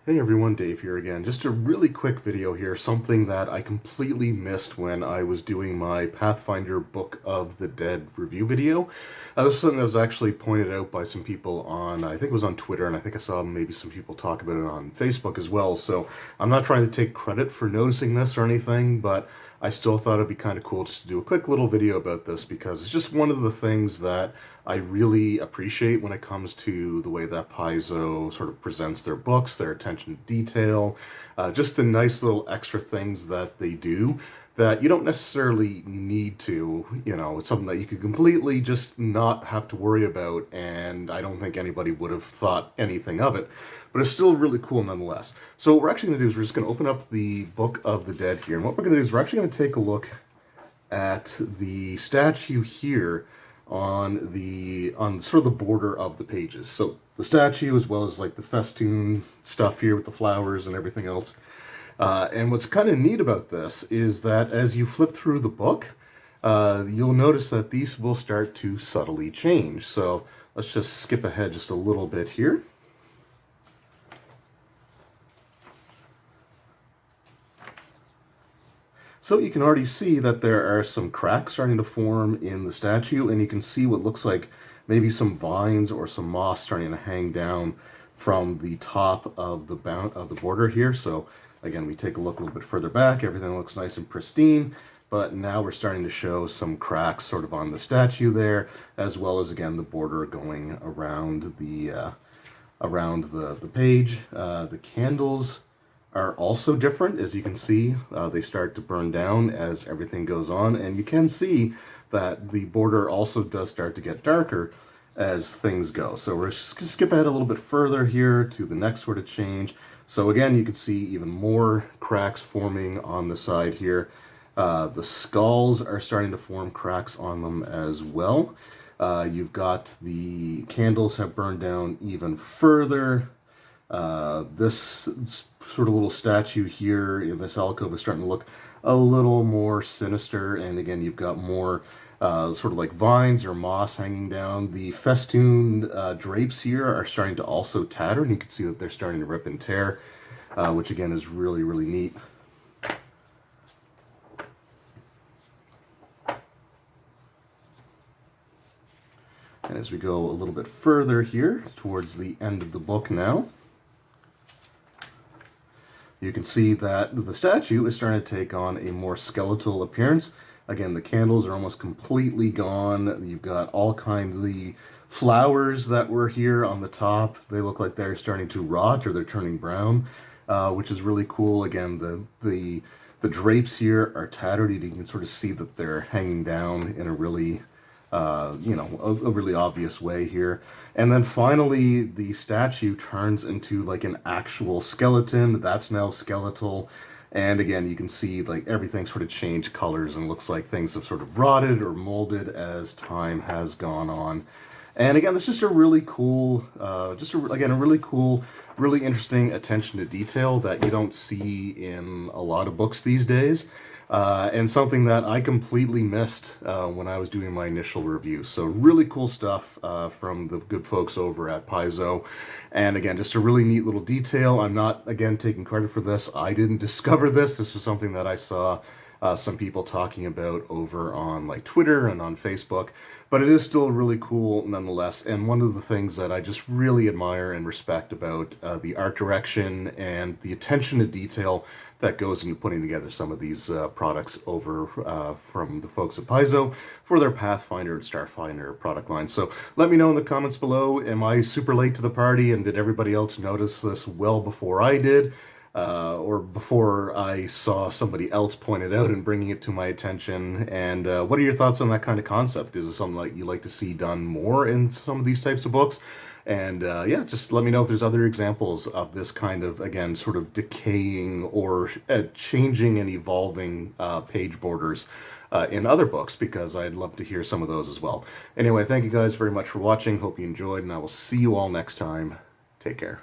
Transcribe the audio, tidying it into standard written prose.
Hey everyone, Dave here again. Just a really quick video here, something that I completely missed when I was doing my Pathfinder Book of the Dead review video. This is something that was actually pointed out by some people on, I think it was on Twitter, and I think I saw maybe some people talk about it on Facebook as well. So I'm not trying to take credit for noticing this or anything, but I still thought it'd be kind of cool just to do a quick little video about this because it's just one of the things that I really appreciate when it comes to the way that Paizo sort of presents their books, their attention to detail, just the nice little extra things that they do that you don't necessarily need to, it's something that you could completely just not have to worry about, and I don't think anybody would have thought anything of it. But it's still really cool nonetheless. So what we're actually going to do is we're just going to open up the Book of the Dead here, and what we're going to do is we're actually going to take a look at the statue here on sort of the border of the pages. So the statue, as well as like the festoon stuff here with the flowers and everything else. And what's kind of neat about this is that as you flip through the book, you'll notice that these will start to subtly change. So let's just skip ahead just a little bit here. So you can already see that there are some cracks starting to form in the statue, and you can see what looks like maybe some vines or some moss starting to hang down from the top of the border here. So again, we take a look a little bit further back, everything looks nice and pristine, but now we're starting to show some cracks sort of on the statue there, as well as again the border going around the page. The candles are also different. As you can see, they start to burn down as everything goes on, and you can see that the border also does start to get darker as things go. So we're just going to skip ahead a little bit further here to the next sort of change. So again, you can see even more cracks forming on the side here. The skulls are starting to form cracks on them as well. You've got the candles have burned down even further. This sort of little statue here in this alcove is starting to look a little more sinister, and again you've got more sort of like vines or moss hanging down. The festoon drapes here are starting to also tatter, and you can see that they're starting to rip and tear, which again is really, really neat. And as we go a little bit further here towards the end of the book now, you can see that the statue is starting to take on a more skeletal appearance. Again, the candles are almost completely gone. You've got all kinds of the flowers that were here on the top. They look like they're starting to rot or they're turning brown, which is really cool. Again, the drapes here are tattered. You can sort of see that they're hanging down in a really a really obvious way here. And then finally, the statue turns into like an actual skeleton. That's now skeletal. And again, you can see like everything sort of changed colors and looks like things have sort of rotted or molded as time has gone on. And again, it's just a really cool, a really cool, really interesting attention to detail that you don't see in a lot of books these days. And something that I completely missed when I was doing my initial review. So really cool stuff from the good folks over at Paizo. And again, just a really neat little detail. I'm not, again, taking credit for this. I didn't discover this. This was something that I saw some people talking about over on like Twitter and on Facebook. But it is still really cool nonetheless. And one of the things that I just really admire and respect about the art direction and the attention to detail that goes into putting together some of these products over from the folks at Paizo for their Pathfinder and Starfinder product line. So let me know in the comments below, am I super late to the party and did everybody else notice this well before I did? Or before I saw somebody else point it out and bringing it to my attention? And what are your thoughts on that kind of concept? Is it something that you like to see done more in some of these types of books? And yeah, just let me know if there's other examples of this kind of, again, sort of decaying or changing and evolving page borders in other books, because I'd love to hear some of those as well. Anyway, thank you guys very much for watching. Hope you enjoyed, and I will see you all next time. Take care.